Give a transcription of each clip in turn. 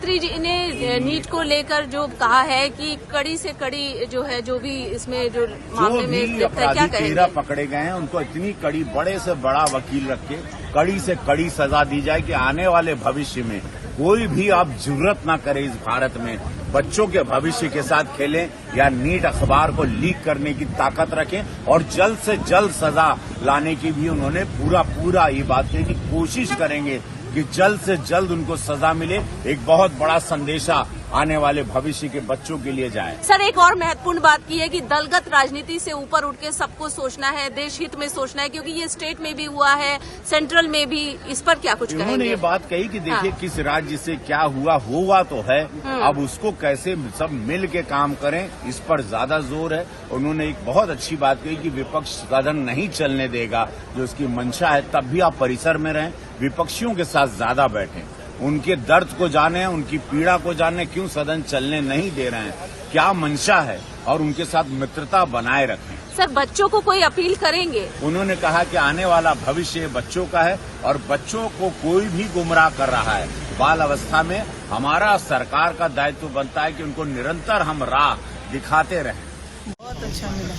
मंत्री जी ने नीट को लेकर जो कहा है कि कड़ी से कड़ी जो है, जो भी इसमें जो मामले में क्या कहेंगे? 13 पकड़े गए हैं, उनको इतनी कड़ी, बड़े से बड़ा वकील रख के कड़ी से कड़ी सजा दी जाए कि आने वाले भविष्य में कोई भी आप जरूरत ना करे इस भारत में बच्चों के भविष्य के साथ खेलें या नीट अखबार को लीक करने की ताकत रखें। और जल्द से जल्द सजा लाने की भी उन्होंने पूरा ये बात कही कि कोशिश करेंगे कि जल्द से जल्द उनको सजा मिले। एक बहुत बड़ा संदेशा आने वाले भविष्य के बच्चों के लिए जाए। सर, एक और महत्वपूर्ण बात की है कि दलगत राजनीति से ऊपर उठ के सबको सोचना है, देश हित में सोचना है, क्योंकि ये स्टेट में भी हुआ है, सेंट्रल में भी। इस पर क्या कुछ कहेंगे? उन्होंने ये बात कही कि देखिए किस राज्य से क्या हुआ तो है, अब उसको कैसे सब मिल के काम करें, इस पर ज्यादा जोर है। उन्होंने एक बहुत अच्छी बात कही कि विपक्ष सदन नहीं चलने देगा, जो उसकी मंशा है, तब भी आप परिसर में रहें, विपक्षियों के साथ ज्यादा बैठें, उनके दर्द को जाने, उनकी पीड़ा को जाने, क्यों सदन चलने नहीं दे रहे हैं, क्या मंशा है, और उनके साथ मित्रता बनाए रखें। सर, बच्चों को कोई अपील करेंगे? उन्होंने कहा कि आने वाला भविष्य बच्चों का है और बच्चों को कोई भी गुमराह कर रहा है। बाल अवस्था में हमारा सरकार का दायित्व बनता है कि उनको निरंतर हम राह दिखाते रहें। बहुत अच्छा मिला,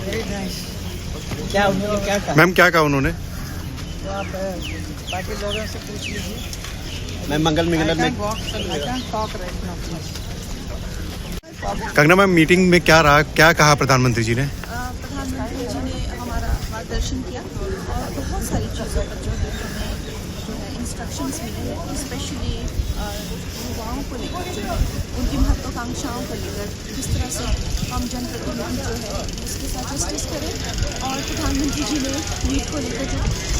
वेरी नाइस। क्या उन्होंने क्या कहा? मैम क्या कहा उन्होंने? तो आप बाकी लोगों से पूछ लीजिए। मैं मंगल मिलन में कंगना मैम, मीटिंग में क्या रहा, क्या कहा प्रधानमंत्री जी ने? प्रधानमंत्री जी ने हमारा मार्गदर्शन किया और बहुत सारी चीज़ों पर जो है हमें जो है इंस्ट्रक्शंस मिले हैं, स्पेशली युवाओं को लेकर, जो है उनकी महत्वाकांक्षाओं को लेकर किस तरह से हम जनप्रतिनिधि जो है उसके साथ जस्टिस करें। और प्रधानमंत्री जी ने नीट को लेकर जो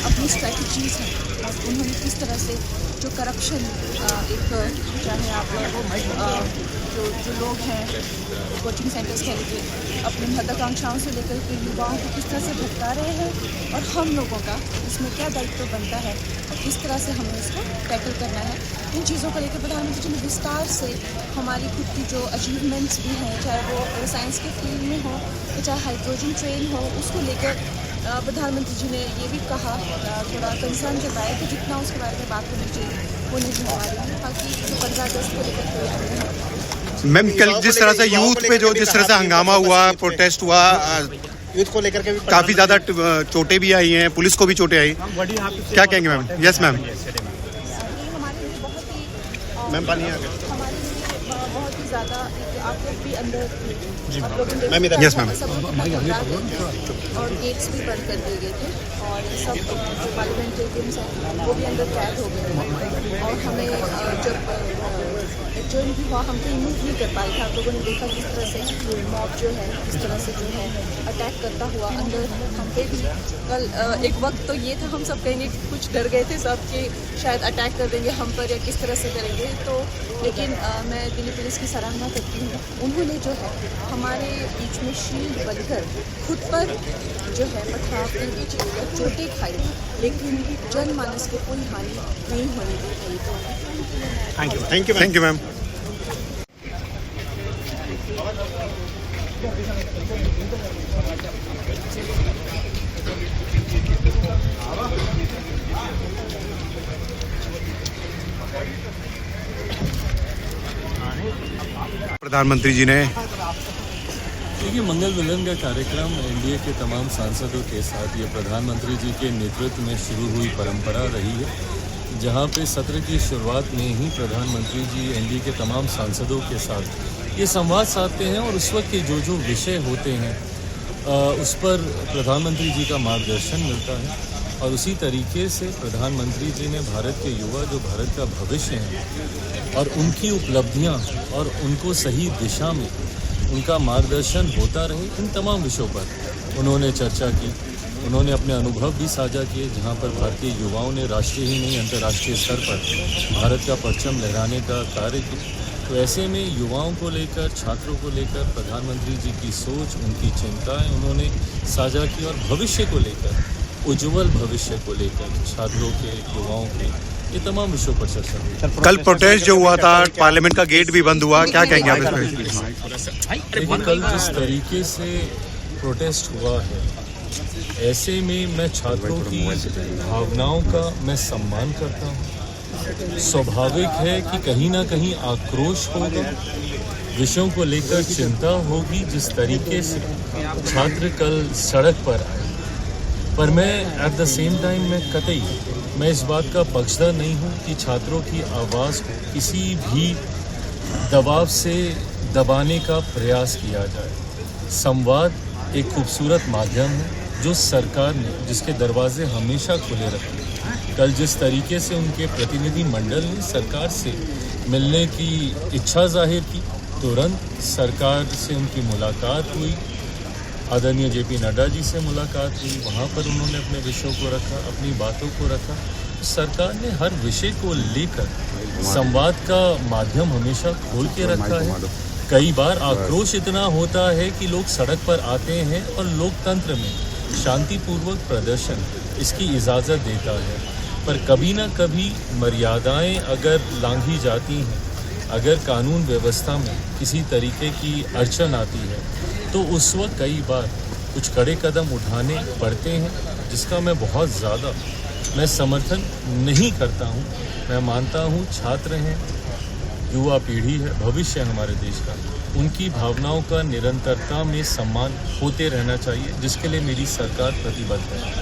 अपनी स्ट्रैटेजीज हैं, उन्होंने किस तरह से जो करप्शन एक चाहे आप जो लोग हैं कोचिंग सेंटर्स के लिए अपनी महत्वाकांक्षाओं से लेकर के युवाओं को किस तरह से भटका रहे हैं, और हम लोगों का इसमें क्या दायित्व बनता है और किस तरह से हमें इसको टैकल करना है। इन चीज़ों को लेकर प्रधानमंत्री जी ने विस्तार से हमारी खुद की जो अचीवमेंट्स भी हैं, चाहे वो साइंस के फील्ड में हो, चाहे हाइड्रोजन ट्रेन हो, उसको लेकर प्रधानमंत्री जी ने ये भी कहा, थोड़ा कंसर्न जताया कि जितना उसके बारे में बात करनी चाहिए वो नहीं हो रही है, ताकि 15 अगस्त को लेकर कोई। मैम, कल जिस तरह से यूथ पे जो जिस तरह से हंगामा हुआ, प्रोटेस्ट हुआ, यूथ को लेकर के भी काफी ज्यादा चोटें भी आई हैं, पुलिस को भी चोटें आई, क्या कहेंगे मैम? Yes ma'am. हमारे लिए बहुत ही मैम पानी आ गया। हमारे लिए बहुत ही ज़्यादा आप लोग भी अंदर मैम इधर। Yes ma'am. और गेट्स भी बंद कर दिए गए थे और सब जो पार्लियामेंटेरियंस हैं वो भी अंदर कैद हो गए थे। और हमें जब जो भी हुआ हम कहीं मूव नहीं कर पाए थे। आप लोगों ने देखा किस तरह से मॉब जो है किस तरह से जो है अटैक करता हुआ अंदर हम पे भी। कल एक वक्त तो ये था हम सब कहीं कुछ डर गए थे सब कि शायद अटैक कर देंगे हम पर या किस तरह से करेंगे। तो लेकिन मैं दिल्ली पुलिस की सराहना करती हूँ, उन्होंने जो है हमारे बीच में शील्ड बनकर खुद पर जो है पथराव करनी चाहिए, चोटें खाई, लेकिन जनमानस को कोई हानि नहीं होने दी। Thank you ma'am. प्रधानमंत्री जी ने देखिए, मंगल मिलन का कार्यक्रम एनडीए के तमाम सांसदों के साथ ये प्रधानमंत्री जी के नेतृत्व में शुरू हुई परंपरा रही है, जहां पे सत्र की शुरुआत में ही प्रधानमंत्री जी एनडीए के तमाम सांसदों के साथ ये संवाद साधते हैं और उस वक्त के जो विषय होते हैं उस पर प्रधानमंत्री जी का मार्गदर्शन मिलता है। और उसी तरीके से प्रधानमंत्री जी ने भारत के युवा जो भारत का भविष्य हैं और उनकी उपलब्धियां और उनको सही दिशा में उनका मार्गदर्शन होता रहे, इन तमाम विषयों पर उन्होंने चर्चा की। उन्होंने अपने अनुभव भी साझा किए, जहां पर भारतीय युवाओं ने राष्ट्रीय ही नहीं अंतर्राष्ट्रीय स्तर पर भारत का परचम लहराने का कार्य किया। तो ऐसे में युवाओं को लेकर, छात्रों को लेकर प्रधानमंत्री जी की सोच, उनकी चिंताएं उन्होंने साझा की और भविष्य को लेकर, उज्ज्वल भविष्य को लेकर छात्रों के, युवाओं के, ये तमाम विषयों पर चर्चा हुई। कल प्रोटेस्ट जो हुआ था, पार्लियामेंट का गेट भी बंद हुआ, क्या कहेंगे आप इस पर? लेकिन कल जिस तरीके से प्रोटेस्ट हुआ है, ऐसे में मैं छात्रों की भावनाओं का मैं सम्मान करता हूँ। स्वाभाविक है कि कहीं ना कहीं आक्रोश होगा, विषयों को लेकर चिंता होगी जिस तरीके से छात्र कल सड़क पर आए। पर मैं एट द सेम टाइम मैं इस बात का पक्षधर नहीं हूँ कि छात्रों की आवाज़ को किसी भी दबाव से दबाने का प्रयास किया जाए। संवाद एक खूबसूरत माध्यम है जो सरकार ने, जिसके दरवाजे हमेशा खुले रखे। कल जिस तरीके से उनके प्रतिनिधि मंडल ने सरकार से मिलने की इच्छा जाहिर की, तुरंत सरकार से उनकी मुलाकात हुई, आदरणीय जेपी नड्डा जी से मुलाकात हुई, वहाँ पर उन्होंने अपने विषयों को रखा, अपनी बातों को रखा। सरकार ने हर विषय को लेकर संवाद का माध्यम हमेशा खोल के रखा है। कई बार आक्रोश इतना होता है कि लोग सड़क पर आते हैं और लोकतंत्र में शांतिपूर्वक प्रदर्शन इसकी इजाज़त देता है, पर कभी ना कभी मर्यादाएं अगर लांघी जाती हैं, अगर कानून व्यवस्था में किसी तरीके की अड़चन आती है तो उस वक्त कई बार कुछ कड़े कदम उठाने पड़ते हैं, जिसका मैं बहुत ज़्यादा समर्थन नहीं करता हूँ। मैं मानता हूँ छात्र हैं, युवा पीढ़ी है, भविष्य है हमारे देश का, उनकी भावनाओं का निरंतरता में सम्मान होते रहना चाहिए, जिसके लिए मेरी सरकार प्रतिबद्ध है।